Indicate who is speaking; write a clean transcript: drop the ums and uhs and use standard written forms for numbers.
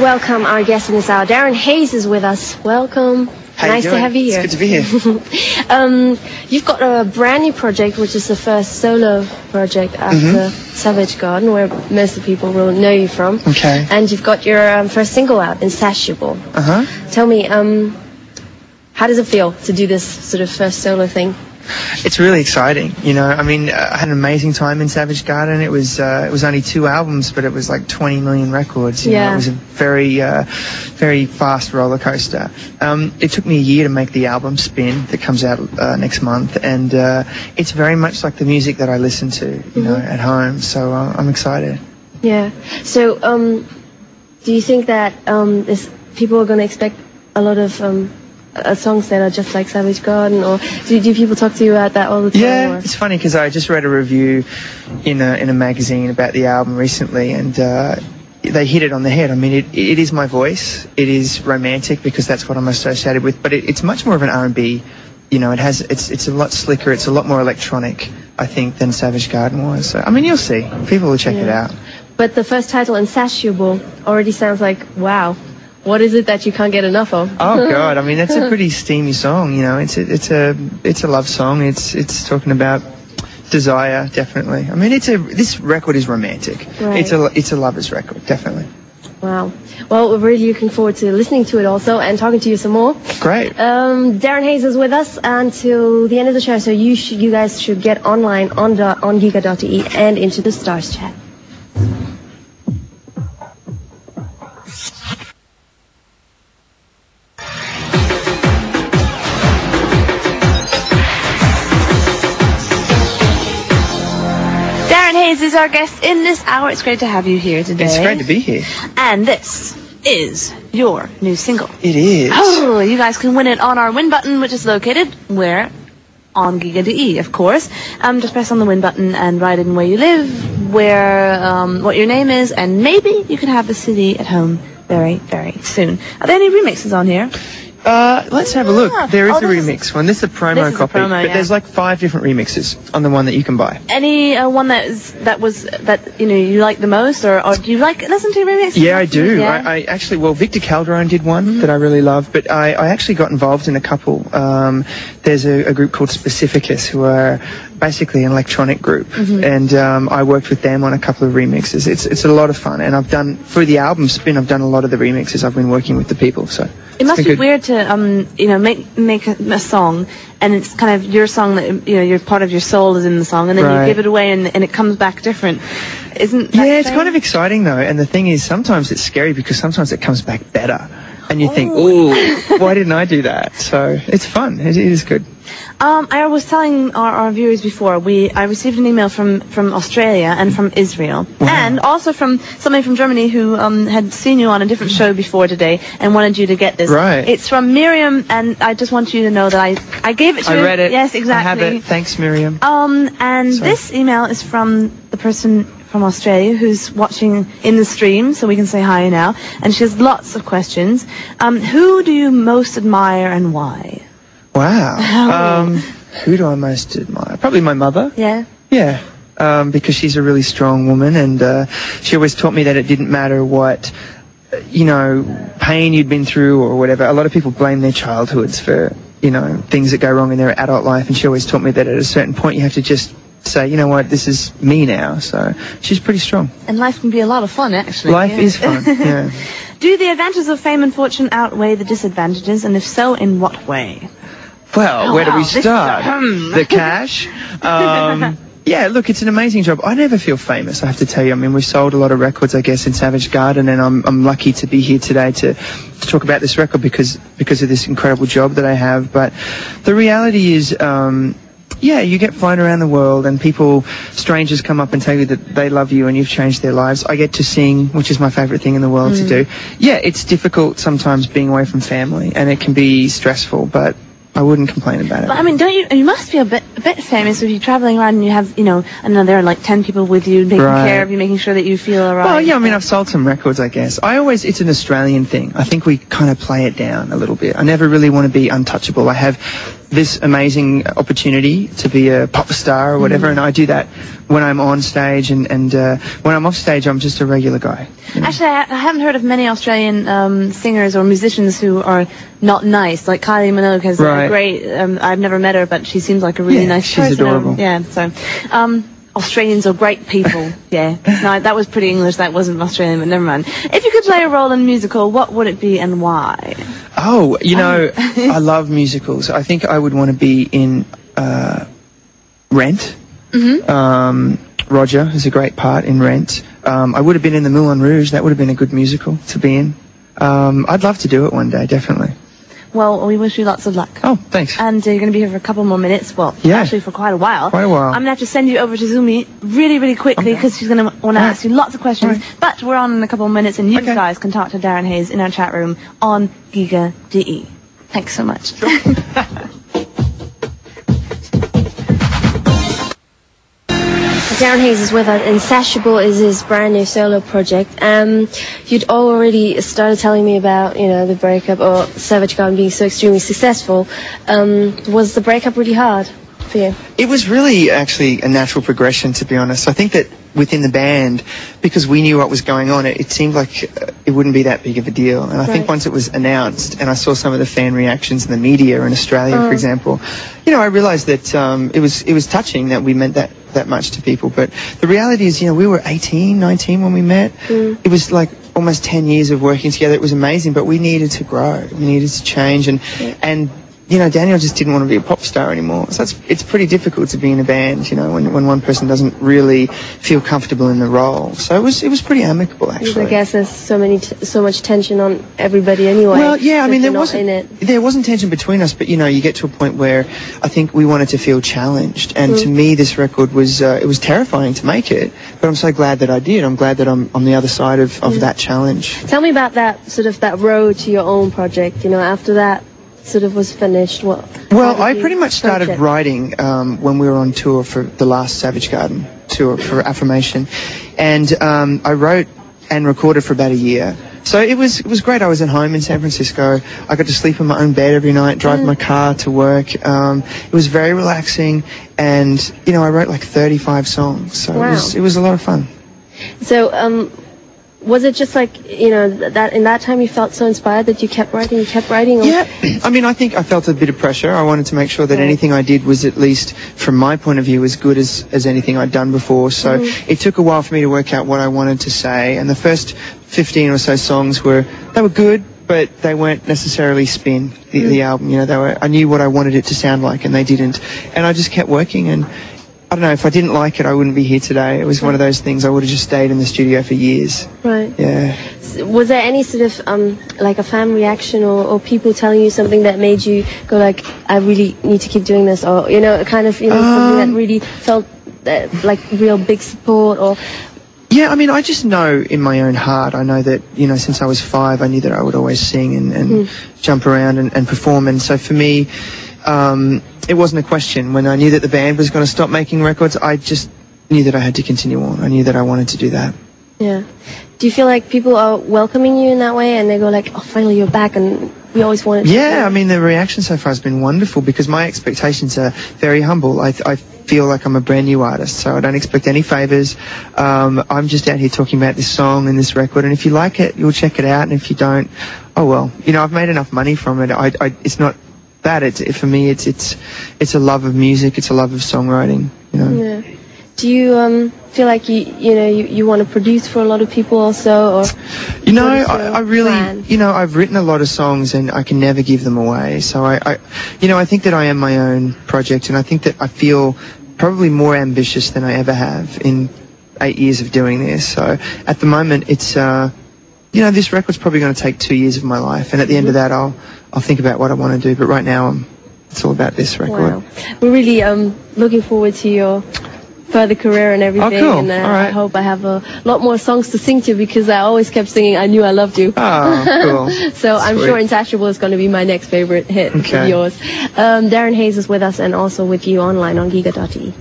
Speaker 1: welcome our guest in this hour. Darren Hayes is with us. Welcome.
Speaker 2: How
Speaker 1: nice
Speaker 2: you
Speaker 1: to
Speaker 2: doing?
Speaker 1: have you here.
Speaker 2: It's good to be here.
Speaker 1: You've got a brand new project, which is the first solo project after Savage Garden, where most of the people will know you from.
Speaker 2: Okay.
Speaker 1: And you've got your first single out, Insatiable. Tell me, how does it feel to do this sort of first solo thing?
Speaker 2: It's really exciting, you know. I mean, I had an amazing time in Savage Garden. It was only 2 albums, but it was like 20 million records. You know, it was a very fast roller coaster. It took me a year to make the album Spin that comes out next month, and it's very much like the music that I listen to, you know, at home. So I'm excited.
Speaker 1: Yeah. So, do you think that people are going to expect a lot of songs that are just like Savage Garden, or do people talk to you about that all the time?
Speaker 2: Yeah,
Speaker 1: or?
Speaker 2: It's funny because I just read a review in a magazine about the album recently, and they hit it on the head. I mean, it is my voice. It is romantic because that's what I'm associated with, but it's much more of an R&B. You know, it's a lot slicker. It's a lot more electronic, I think, than Savage Garden was. So, I mean, you'll see. People will check it out.
Speaker 1: But the first title, Insatiable, already sounds like, wow. What is it that you can't get enough of?
Speaker 2: Oh God! I mean, that's a pretty steamy song. You know, it's a love song. It's talking about desire, definitely. I mean, this record is romantic.
Speaker 1: Right.
Speaker 2: It's a lover's record, definitely.
Speaker 1: Wow. Well, we're really looking forward to listening to it also and talking to you some more.
Speaker 2: Great.
Speaker 1: Darren Hayes is with us until the end of the show, so you guys should get online on giga.de and into the Stars chat. Hayes is our guest in this hour. It's great to have you here today.
Speaker 2: It's great to be here.
Speaker 1: And this is your new single.
Speaker 2: It is.
Speaker 1: Oh, you guys can win it on our win button, which is located where? On giga.de, of course. Just press on the win button and write in where you live, what your name is, and maybe you can have the CD at home very, very soon. Are there any remixes on here?
Speaker 2: Let's have a look. There is a remix one. This is a promo copy, but there's like 5 different remixes on the one that you can buy.
Speaker 1: Any one that you know you like the most, or do you listen to remixes?
Speaker 2: Yeah, I do.
Speaker 1: Yeah.
Speaker 2: I actually, Victor Calderone did one that I really love, but I actually got involved in a couple. There's a group called Specificus who are basically an electronic group, and I worked with them on a couple of remixes. It's a lot of fun, and I've done for the album Spin. I've done a lot of the remixes. I've been working with the people, so.
Speaker 1: It must be weird to you know, make a song, and it's kind of your song that, you know, your part of your soul is in the song, and then you give it away and it comes back different. Isn't that
Speaker 2: it's kind of exciting though, and the thing is sometimes it's scary because sometimes it comes back better, and you think, ooh, why didn't I do that? So it's fun. It is good.
Speaker 1: I was telling our viewers before, I received an email from Australia and from Israel, and also from somebody from Germany who had seen you on a different show before today and wanted you to get this.
Speaker 2: Right.
Speaker 1: It's from Miriam, and I just want you to know that I gave it to you.
Speaker 2: I read it.
Speaker 1: Yes, exactly.
Speaker 2: I have it. Thanks, Miriam.
Speaker 1: And this email is from the person from Australia who's watching in the stream, so we can say hi now, and she has lots of questions. Who do you most admire and why?
Speaker 2: Wow. Who do I most admire? Probably my mother.
Speaker 1: Yeah.
Speaker 2: Yeah. Because she's a really strong woman, and she always taught me that it didn't matter what, you know, pain you'd been through or whatever. A lot of people blame their childhoods for, you know, things that go wrong in their adult life, and she always taught me that at a certain point you have to just say, you know what, this is me now. So she's pretty strong. And
Speaker 1: life can be a lot of fun, actually.
Speaker 2: Life is fun, yeah.
Speaker 1: Do the advantages of fame and fortune outweigh the disadvantages, and if so, in what way?
Speaker 2: Well, where do we start? The cash. Yeah, look, it's an amazing job. I never feel famous, I have to tell you. I mean, we've sold a lot of records, I guess, in Savage Garden, and I'm lucky to be here today to talk about this record because of this incredible job that I have. But the reality is, yeah, you get flown around the world, and strangers come up and tell you that they love you and you've changed their lives. I get to sing, which is my favorite thing in the world to do. Yeah, it's difficult sometimes being away from family, and it can be stressful, but I wouldn't complain about it.
Speaker 1: But I mean, you must be a bit famous if you're traveling around and you have, you know, I know there are like 10 people with you taking care of you, making sure that you feel alright.
Speaker 2: Well, yeah, I mean, I've sold some records, I guess. It's an Australian thing. I think we kind of play it down a little bit. I never really want to be untouchable. I have this amazing opportunity to be a pop star or whatever, and I do that when I'm on stage, and when I'm off stage, I'm just a regular guy.
Speaker 1: Actually, I haven't heard of many Australian singers or musicians who are not nice. Like Kylie Minogue has a great. I've never met her, but she seems like a really nice person.
Speaker 2: She's adorable.
Speaker 1: Yeah, so. Australians are great people. Yeah. No, that was pretty English. That wasn't Australian, but never mind. If you could play a role in a musical, what would it be and why?
Speaker 2: Oh, you know, I love musicals. I think I would want to be in Rent. Roger has a great part in Rent. I would have been in the Moulin Rouge. That would have been a good musical to be in. I'd love to do it one day, definitely.
Speaker 1: Well, we wish you lots of luck.
Speaker 2: Oh, thanks.
Speaker 1: And you're going to be here for a couple more minutes. Well, actually for quite a while.
Speaker 2: Quite a while.
Speaker 1: I'm going to have to send you over to Zumi really, really quickly because she's going to want to ask you lots of questions. But we're on in a couple of minutes, and you guys can talk to Darren Hayes in our chat room on GIGA.de. Thanks so much.
Speaker 3: Darren Hayes is with us. Insatiable is his brand new solo project. You'd already started telling me about, the breakup or Savage Garden being so extremely successful. Was the breakup really hard for you?
Speaker 2: It was really actually a natural progression, to be honest. I think that within the band, because we knew what was going on, it seemed like it wouldn't be that big of a deal. And I think once it was announced and I saw some of the fan reactions in the media in Australia, for example, I realised that it was touching that we meant that much to people. But the reality is, we were 18, 19 when we met. It was like almost 10 years of working together. It was amazing, but we needed to grow. We needed to change. And Daniel just didn't want to be a pop star anymore. So it's pretty difficult to be in a band, when one person doesn't really feel comfortable in the role. So it was pretty amicable, actually.
Speaker 3: I guess there's so much tension on everybody anyway.
Speaker 2: Well, yeah, I mean, there wasn't tension between us, but you get to a point where I think we wanted to feel challenged. And to me, this record was it was terrifying to make it, but I'm so glad that I did. I'm glad that I'm on the other side of that challenge.
Speaker 3: Tell me about that road to your own project. After that sort of was finished. Well,
Speaker 2: I pretty much started writing when we were on tour for the last Savage Garden tour for Affirmation, and I wrote and recorded for about a year. So it was great. I was at home in San Francisco. I got to sleep in my own bed every night, drive my car to work. It was very relaxing, and I wrote like 35 songs. So it was a lot of fun.
Speaker 3: So was it just like, that in that time you felt so inspired that you kept writing? Yeah.
Speaker 2: I mean, I think I felt a bit of pressure. I wanted to make sure that anything I did was, at least from my point of view, as good as anything I'd done before. So it took a while for me to work out what I wanted to say. And the first 15 or so songs were good, but they weren't necessarily Spin, the album. I knew what I wanted it to sound like, and they didn't. And I just kept working, and I don't know, if I didn't like it, I wouldn't be here today. It was one of those things. I would have just stayed in the studio for years.
Speaker 3: Right.
Speaker 2: Yeah.
Speaker 3: Was there any sort of, like a fan reaction or people telling you something that made you go like, I really need to keep doing this? Or, something that really felt like real big support or...
Speaker 2: Yeah, I mean, I just know in my own heart, I know that, since I was 5, I knew that I would always sing and jump around and perform. And so for me, it wasn't a question. When I knew that the band was going to stop making records, I just knew that I had to continue on. I knew that I wanted to do that.
Speaker 3: Yeah. Do you feel like people are welcoming you in that way, and they go like, oh, finally you're back, and we always wanted to...
Speaker 2: Yeah, I mean, the reaction so far has been wonderful because my expectations are very humble. I feel like I'm a brand new artist, so I don't expect any favours. I'm just out here talking about this song and this record, and if you like it, you'll check it out, and if you don't, oh well. I've made enough money from it. It's not... for me, it's a love of music. It's a love of songwriting.
Speaker 3: Yeah. Do you feel like you want to produce for a lot of people also, or?
Speaker 2: I really, I've written a lot of songs and I can never give them away. So I think that I am my own project, and I think that I feel probably more ambitious than I ever have in 8 years of doing this. So at the moment, it's this record's probably going to take 2 years of my life, and at the end of that, I'll think about what I want to do. But right now, it's all about this record.
Speaker 3: Wow. We're really looking forward to your further career and everything.
Speaker 2: Oh, cool.
Speaker 3: And
Speaker 2: all right.
Speaker 3: I hope I have a lot more songs to sing to, because I always kept singing I Knew I Loved You.
Speaker 2: Oh, cool.
Speaker 3: So I'm sure Insatiable is going to be my next favorite hit of yours. Darren Hayes is with us, and also with you online on GIGA.de.